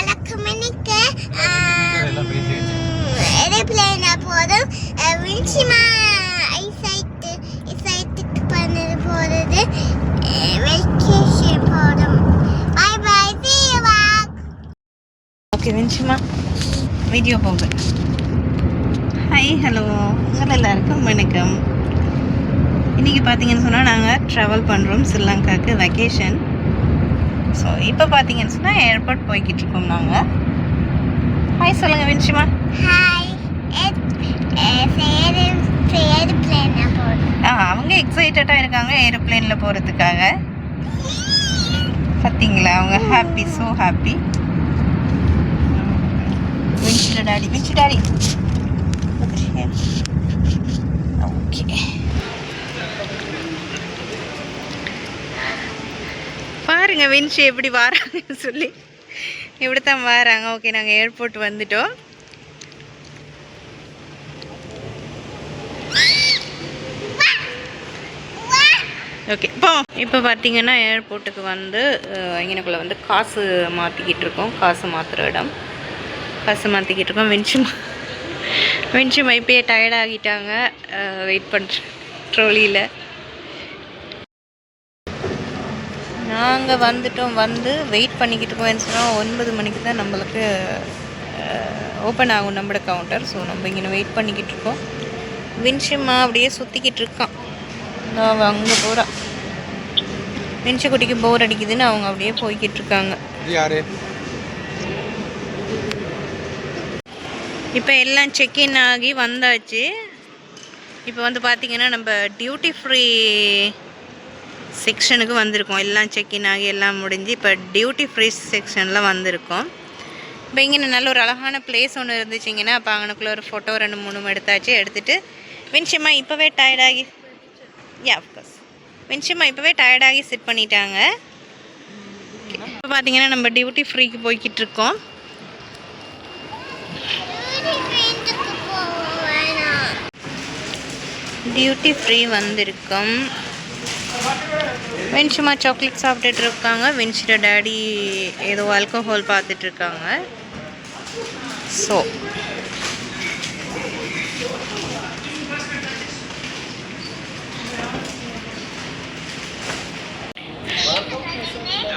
வழக்கமணிக்கு ஏரோப்ளேன்ல போதும் விஞ்சிமா ஐசைட்டுக்கு பண்ணது போகிறது வெக்கேஷன் போதும். Bye bye, see you back. Okay விஞ்சிமா வீடியோ போகுது. ஹாய் ஹலோ, உங்கள் எல்லாருக்கும் வணக்கம். இன்றைக்கி பார்த்தீங்கன்னு சொன்னால் நாங்கள் ட்ராவல் பண்ணுறோம் ஸ்ரீலங்காவுக்கு வெக்கேஷன். ஸோ இப்போ பார்த்தீங்கன்னு சொன்னால் ஏர்போர்ட் போய்கிட்டு இருக்கோம் நாங்கள். ஹாய் சொல்லுங்கள் விஞ்சிமா. ஹாய். அவங்க எக்ஸைட்டடாக இருக்காங்க ஏரோப்ளேனில் போகிறதுக்காக. பார்த்தீங்களா, அவங்க happy, so happy. Vinji daddy okay. பாருங்க வின்ஷி எப்படி வராங்கன்னு சொல்லி இப்படி தான் வராங்க. ஓகே, நாங்கள் ஏர்போர்ட் வந்துட்டோம். ஓகே, இப்போ பார்த்தீங்கன்னா ஏர்போர்ட்டுக்கு வந்து இங்கனக்குள்ளே வந்து காசு மாற்றிக்கிட்டு இருக்கோம். காசு மாற்றிக்கிட்டு இருக்கோம். வின்ஷிமா இப்போயே டயர்டாகிட்டாங்க வெயிட் பண்ணுற ட்ரோலியில். நாங்கள் வந்துட்டோம். வந்து வெயிட் பண்ணிக்கிட்டு இருக்கோம். சொன்னால் 9 மணிக்கு தான் நம்மளுக்கு ஓப்பன் ஆகும் நம்மளோட கவுண்டர். ஸோ நம்ம இங்கே வெயிட் பண்ணிக்கிட்டு இருக்கோம். வின்ஷிமா அப்படியே சுற்றிக்கிட்டு இருக்கான். நான் அங்கே போகிறா. வின்ஷி குட்டிக்கு போர் அடிக்குதுன்னு அவங்க அப்படியே போய்கிட்டு இருக்காங்க. இப்போ எல்லாம் செக்இன் ஆகி வந்தாச்சு. இப்போ வந்து பார்த்திங்கன்னா நம்ம டியூட்டி ஃப்ரீ செக்ஷனுக்கு வந்திருக்கோம். எல்லாம் செக்இன் ஆகி எல்லாம் முடிஞ்சு இப்போ டியூட்டி ஃப்ரீ செக்ஷனில் வந்திருக்கோம். இப்போ இங்கே நல்ல ஒரு அழகான பிளேஸ் ஒன்று இருந்துச்சிங்கன்னா அப்போ அங்கனுக்குள்ளே ஒரு ஃபோட்டோ 2-3 எடுத்தாச்சு. எடுத்துகிட்டு வின்ஷிமா இப்போவே டயர்டாகி அஃப்கோர்ஸ் வின்ஷிமா இப்போவே டயர்டாகி சிட் பண்ணிட்டாங்க. இப்போ பார்த்தீங்கன்னா நம்ம டியூட்டி ஃப்ரீக்கு போய்கிட்டு இருக்கோம். டியூட்டி ஃப்ரீ வந்திருக்கோம். வின்ஷிமா சாக்லேட் சாப்பிட்டுட்டு இருக்காங்க. வின்ஷியோட டேடி ஏதோ ஆல்கஹால் பார்த்துட்டு இருக்காங்க. ஸோ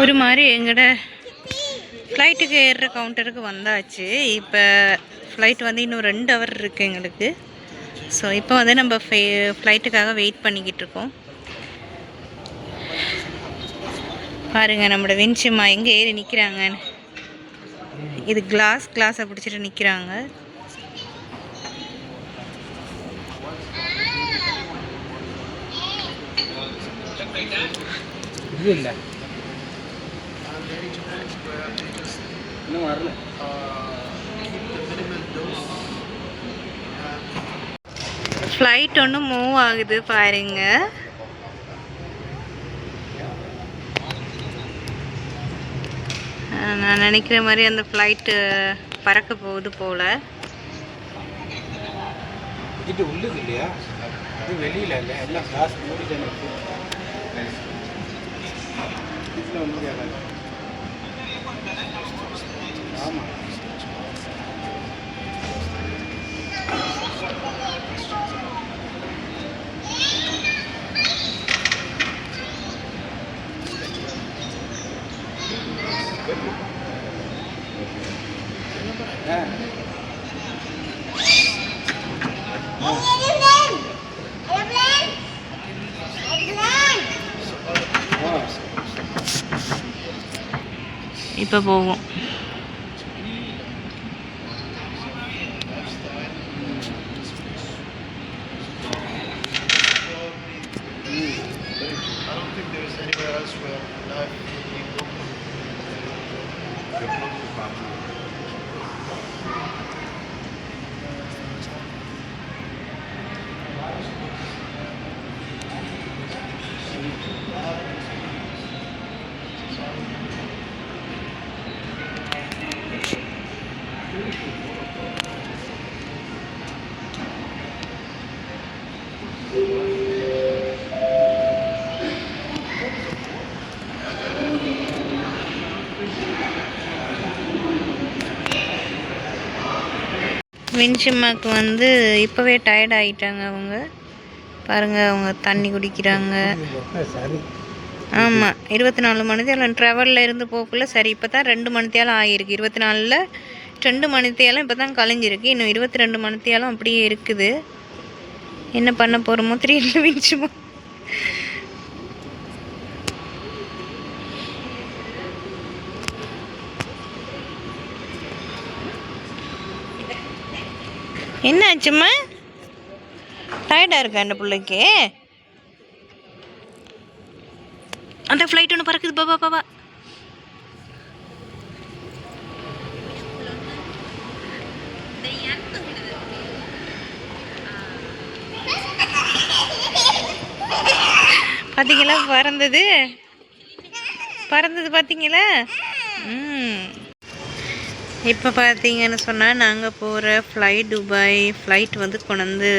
ஒரு மாதிரி எங்களோட ஃப்ளைட்டுக்கு ஏறுற கவுண்டருக்கு வந்தாச்சு. இப்போ ஃப்ளைட் வந்து இன்னும் 2 ஹவர் இருக்குது எங்களுக்கு. ஸோ இப்போ வந்து நம்ம ஃப்ளைட்டுக்காக வெயிட் பண்ணிக்கிட்டு இருக்கோம். பாருங்கள் நம்மளோட வின்ஷிமா எங்கே ஏறி நிற்கிறாங்கன்னு. இது கிளாஸை பிடிச்சிட்டு நிற்கிறாங்க. இல்லை இன்னும் வரல. ஃப்ளைட் ஒன்று மூவ் ஆகுது பாருங்க. நான் நினைக்கிற மாதிரி அந்த ஃப்ளைட்டு பறக்க போகுது போல். இது உள்ளது இல்லையா, அது வெளியில் இல்லை, எல்லாம் கிளாஸ் மூடிட்டு வீட்டில் வந்து ஆமாம். இப்போ போவோம். வின்சிம்மாக்கு வந்து இப்போவே டயர்ட் ஆகிட்டாங்க அவங்க. பாருங்கள், அவங்க தண்ணி குடிக்கிறாங்க. ஆமாம், 24 மணித்தேலம் ட்ராவலில் இருந்து போக்குள்ள. சரி, இப்போ தான் 2 மணித்தேலம் ஆகிருக்கு. 24ல் 2 மணித்தேலம் இப்போ தான் கழிஞ்சிருக்கு. இன்னும் 22 மணித்தேலம் அப்படியே இருக்குது. என்ன பண்ண போகிறோமோ தெரியல வின்சிம்மா. என்ன ஆச்சும்மா? டயர்டாக இருக்கா அந்த பிள்ளைக்கு? அந்த ஃப்ளைட் ஒன்று பறக்குது. பாபா பாபா. பார்த்தீங்களா? பறந்தது பார்த்தீங்களா? இப்போ பார்த்தீங்கன்னு சொன்னால் நாங்கள் போகிற ஃப்ளைட் துபாய் ஃப்ளைட் வந்து கொண்டு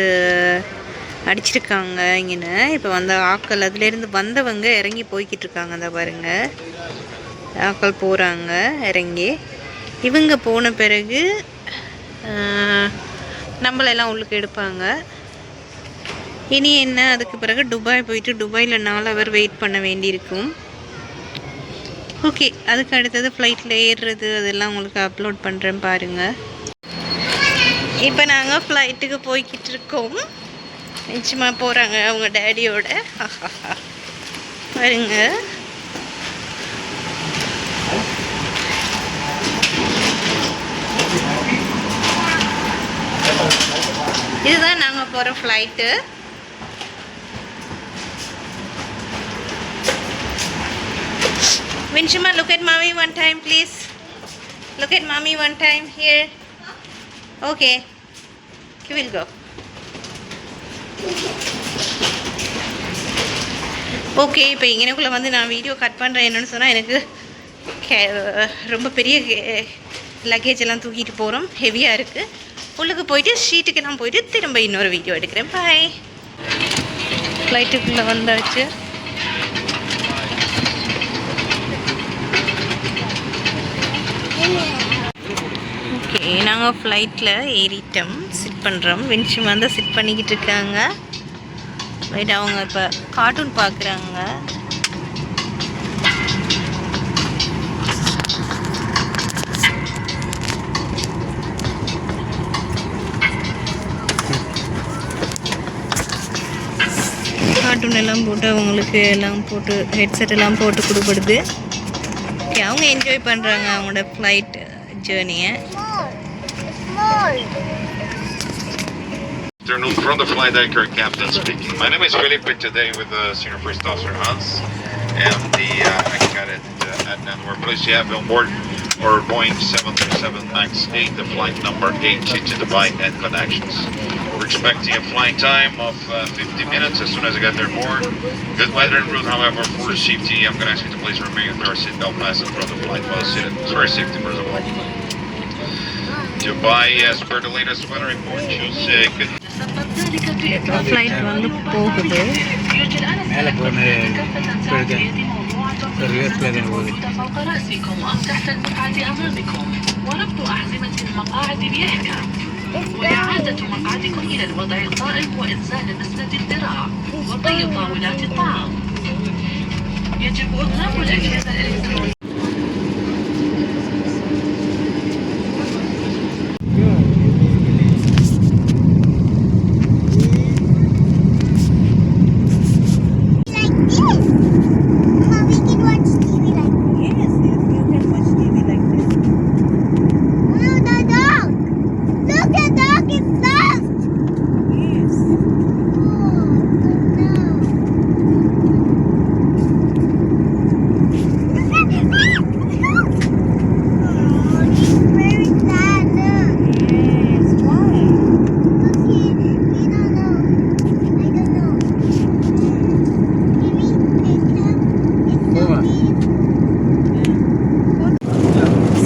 அடிச்சிருக்காங்க இங்கே. இப்போ வந்த ஆக்கள் அதுலேருந்து வந்தவங்க இறங்கி போய்கிட்டு இருக்காங்க. அந்த பாருங்கள், ஆக்கள் போகிறாங்க இறங்கி. இவங்க போன பிறகு நம்மளெல்லாம் உள்ளுக்கு எடுப்பாங்க. இனி என்ன, அதுக்கு பிறகு துபாய் போயிட்டு துபாயில் 4 ஹவர் வெயிட் பண்ண வேண்டியிருக்கும். ஓகே, அதுக்கு அடுத்தது ஃப்ளைட்டில் ஏறுறது அதெல்லாம் உங்களுக்கு அப்லோட் பண்ணுறேன் பாருங்கள். இப்போ நாங்கள் ஃப்ளைட்டுக்கு போய்கிட்டு இருக்கோம். நிச்சயமாக போகிறாங்க அவங்க டேடியோட. பாருங்க, இதுதான் நாங்கள் போகிற flight. Vinshima, look at mommy one time, please. Look at mommy one time here. Okay, you will go. Okay, இப்போ இங்கனக்குள்ளே வந்து நான் வீடியோ கட் பண்ணுறேன். என்னென்னு சொன்னால், எனக்கு ரொம்ப பெரிய லக்கேஜ் எல்லாம் தூக்கிட்டு போகிறோம், ஹெவியாக இருக்குது. உள்ளுக்கு போயிட்டு ஷீட்டுக்கெல்லாம் போயிட்டு திரும்ப இன்னொரு வீடியோ எடுக்கிறேன். பாய். ஃப்ளைட்டுக்குள்ளே வந்தாச்சு. ஓகே, நாங்கள் ஃப்ளைட்டில் ஏறிட்டோம், சிட் பண்ணுறோம். வின்ஷிமா வந்து சிட் பண்ணிக்கிட்டு இருக்காங்க. ரைட், அவங்க இப்போ கார்ட்டூன் பார்க்குறாங்க. கார்ட்டூன் எல்லாம் போட்டு அவங்களுக்கு எல்லாம் போட்டு ஹெட்செட் எல்லாம் போட்டு கொடுப்படுது. ஓகே, அவங்க என்ஜாய் பண்ணுறாங்க அவங்களோட ஃப்ளைட் ஜேர்னியை. Afternoon from the flight deck, your captain speaking. My name is Philip, and today with the senior first officer Hans and the cadet Adnan. We're pleased to have you on board our Boeing 737 MAX 8, the flight number 8 to Dubai and connections. We're expecting a flying time of 50 minutes as soon as I get there board. Good weather en route, however, for safety, I'm going to ask you to please remain with our seatbelt fastened throughout the flight while seated. It's very safety first of all. Dubai, as per the latest weather report, choose good. Flight வந்து போகுது. மேலே போன فوق رأسكم أو تحت المقعد أمامكم وربط أحزمة المقاعد بإحكام وإعادة مقعدكم إلى الوضع القائم وإنزال مسند الذراع وطي طاولات الطعام. يجب إغلاق الأجهزة الإلكترونية.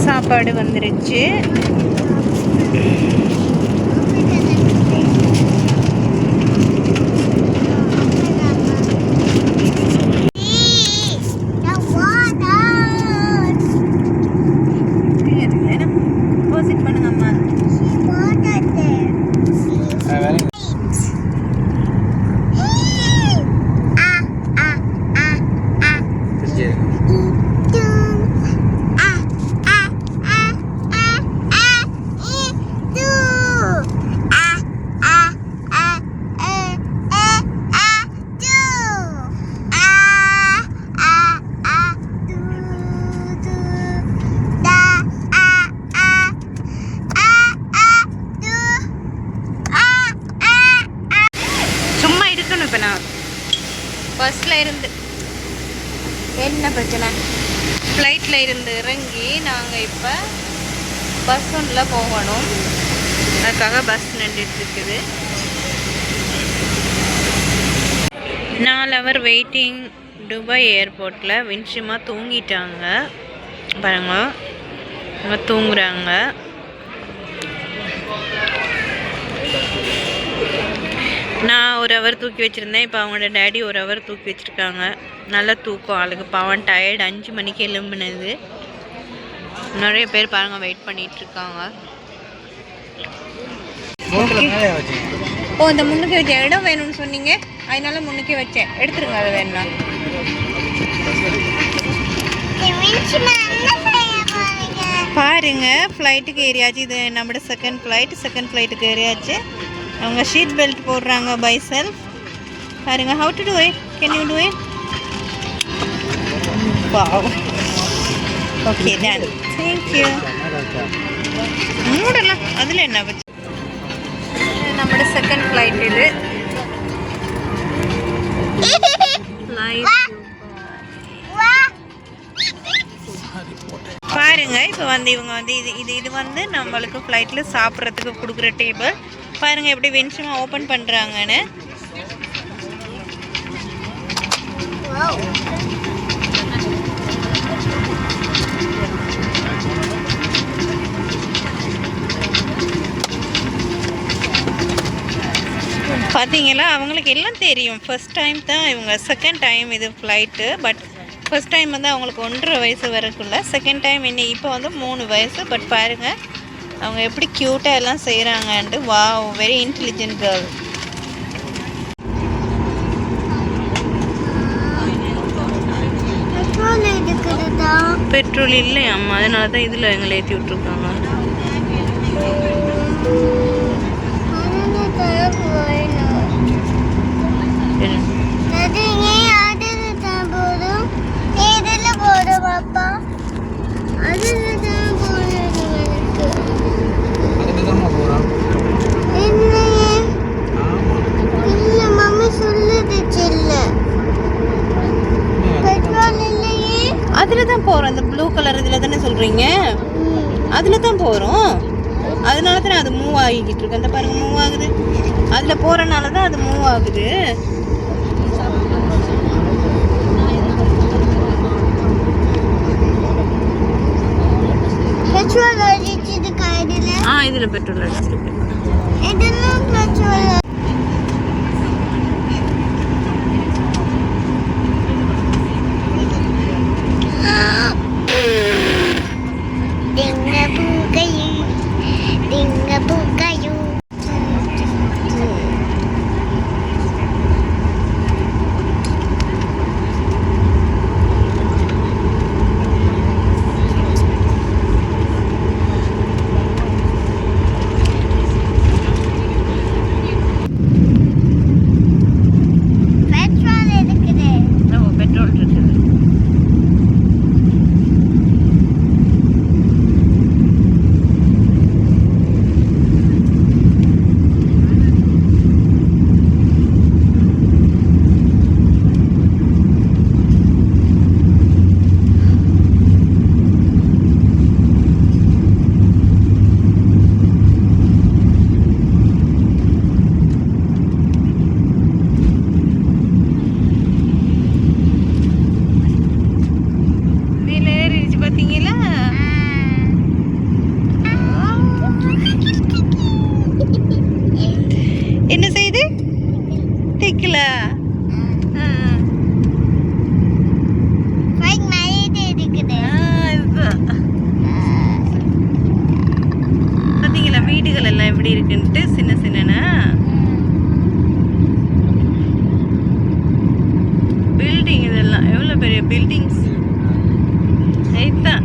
சாப்பாடு வந்துருச்சு. Chit பண்ணுங்க அம்மா. என்ன பிரச்சனை? ஃப்ளைட்டில் இருந்து இறங்கி நாங்கள் இப்போ பஸ் ஒன்றில் போகணும். அதுக்காக பஸ் நின்றுட்டு இருக்குது. 4 hour வெயிட்டிங். துபாய் ஏர்போர்ட்டில் வின்ஷிமா தூங்கிட்டாங்க பாருங்க. அவங்க தூங்குறாங்க. நான் 1 hour தூக்கி வச்சுருந்தேன். இப்போ அவங்களோட டேடி 1 hour தூக்கி வச்சுருக்காங்க. நல்லா தூக்கம் ஆளுக்கு. பாவம் டயர்டு. 5 மணிக்கு எழும்புனது. நிறைய பேர் பாருங்கள் வெயிட் பண்ணிகிட்ருக்காங்க. ஓ, இந்த முன்னுக்கு வச்ச இடம் வேணும்னு சொன்னீங்க, அதனால முன்னுக்கே வச்சேன். எடுத்துருங்க அது வேணும்னா. பாருங்க ஃப்ளைட்டுக்கு ஏறியாச்சு. இது நம்மளோட செகண்ட் ஃப்ளைட்டுக்கு ஏறியாச்சு. அவங்க ஷீட் பெல்ட் போடுறாங்க பை செல்ஃப். பாருங்க, how to do it? Can you do it? Wow. Okay done. Thank you. மூடலாம், அதில் என்ன வச்சு. நம்மளோட செகண்ட் ஃப்ளைட் இது. பாருங்க இப்போ வந்து இவங்க வந்து இது வந்து நம்மளுக்கு ஃப்ளைட்டில் சாப்பிட்றதுக்கு கொடுக்குற டேபிள். பாருங்க எப்படி வின்ஷிமா ஓப்பன் பண்ணுறாங்கன்னு. பார்த்தீங்களா, அவங்களுக்கு எல்லாம் தெரியும். ஃபர்ஸ்ட் டைம் தான் இவங்க, செகண்ட் டைம் இது ஃப்ளைட்டு. பட் ஃபர்ஸ்ட் டைம் வந்து அவங்களுக்கு 1.5 வயசு வரைக்குள்ள. செகண்ட் டைம் இப்போ வந்து 3 வயசு. பட் பாருங்கள் அவங்க எப்படி க்யூட்டாக எல்லாம் செய்கிறாங்கன்ட்டு. Wow, very intelligent girl. Petrol இல்லை அம்மா, அதனால தான் இதில் எங்களை ஏற்றி விட்ருக்காங்க. அதில் தான் போகிறோம். அந்த ப்ளூ கலர் இதில் தானே சொல்கிறீங்க? அதில் தான் போகிறோம். அதனால தான் அது மூவ் ஆகிக்கிட்டு இருக்கு. அந்த பாருங்கள் மூவ் ஆகுது. அதில் போகிறனால தான் அது மூவ் ஆகுது. இதில் பெட்ரோல் அடிச்சிருக்கு. என்ன செய்யுது? திக்கல. பார்த்தீங்களா வீடுகள் எல்லாம் எப்படி இருக்குன்ட்டு, சின்ன சின்ன பில்டிங். இதெல்லாம் எவ்வளோ பெரிய பில்டிங்ஸ். இதுதான்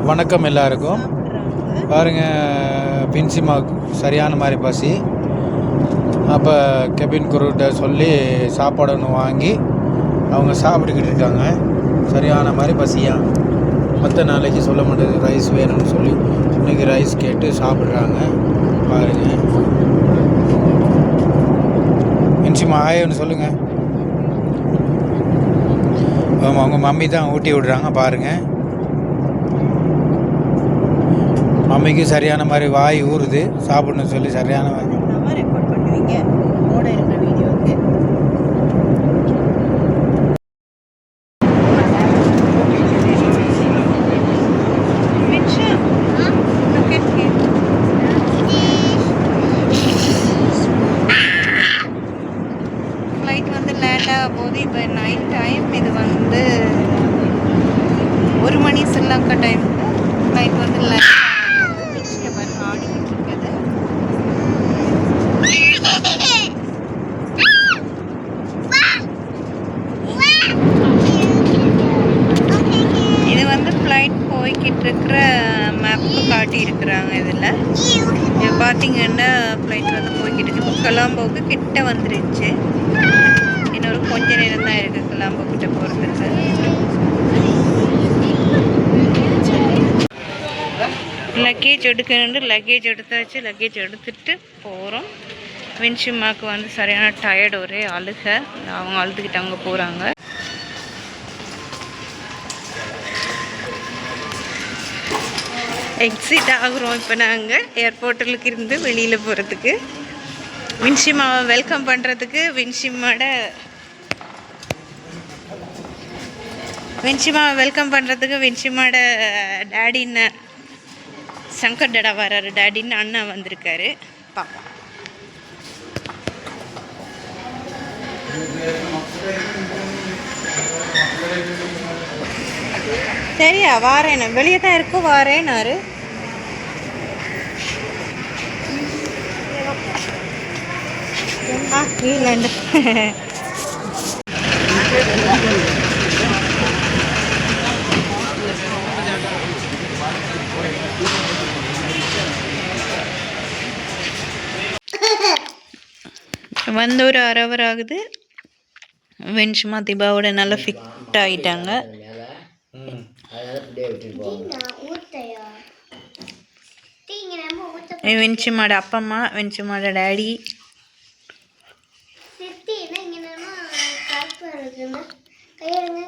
வணக்கம் எல்லாருக்கும். பாருங்கள், வின்ஷிமாவுக்கு சரியான மாதிரி பசி. அப்போ கெபின் குரூட்ட சொல்லி சாப்பாடு ஒன்று வாங்கி அவங்க சாப்பிட்டுக்கிட்டு இருக்காங்க. சரியான மாதிரி பசியா. மற்ற நாளைக்கு சொல்ல மாட்டேது ரைஸ் வேணும்னு சொல்லி இன்றைக்கி ரைஸ் கேட்டு சாப்பிட்றாங்க பாருங்கள். நிச்சயமா ஆயோன்னு சொல்லுங்கள். அவங்க மம்மி தான் ஊட்டி விடுறாங்க பாருங்கள். மம்மிக்கு சரியான மாதிரி வாய் ஊறுது சாப்பிடணும்னு சொல்லி சரியான வாய். ரெக்கார்ட் பண்ணுவீங்க ஓட இருக்கிற வீடியோவுக்கு. ஃப்ளைட் வந்து லேண்ட் ஆக போது இப்போ நைட் டைம். இது வந்து 1 மணி ஸ்ரீலங்கா டைம். ஃப்ளைட் வந்து லேண்ட் ஆடிக்கிட்டு இருக்குது. இது வந்து ஃப்ளைட் போய்கிட்டு இருக்கிற மேப்பு காட்டி இருக்கிறாங்க. இதில் இது பார்த்தீங்கன்னா ஃப்ளைட் வந்து போய்கிட்டு இருக்கு. கொலம்போவுக்கு கிட்ட வந்துருச்சு. இன்னொரு கொஞ்ச நேரம் தான் இருக்குது கொலம்போ கிட்ட போகிறதுக்கு. லக்கேஜ் எடுக்கணுண்டு லக்கேஜ் எடுத்தாச்சு. லக்கேஜ் எடுத்துகிட்டு போகிறோம். வின்ஷிமாவுக்கு வந்து சரியான டயர்டு, ஒரே அழுக. அவங்க அழுதுகிட்டு அங்கே போகிறாங்க. எக்ஸிட் ஆகுறோம் இப்போ நாங்கள் ஏர்போர்ட்டிலுக்கு இருந்து வெளியில் போகிறதுக்கு. வின்ஷிமாவை வெல்கம் பண்ணுறதுக்கு வின்ஷிமாவோட டேடின்னு சங்கர் டடா வர்றாரு. டேடின்னு அண்ணா வந்திருக்காரு. பார்ப்போம். சரியா வாரேன், வெளியே தான் இருக்கும் வாரேன்னாரு. இல்லைண்டு வந்து ஒரு 1/2 hour ஆகுது. வின்ஷிமா திபாவோட நல்லா ஃபிட் ஆகிட்டாங்க. வின்ஷிமாவோட அப்பா அம்மா, வின்ஷிமாவோட டேடி. சித்தி என்ன இங்கே கருப்பு இருக்குங்க கையெழுங்க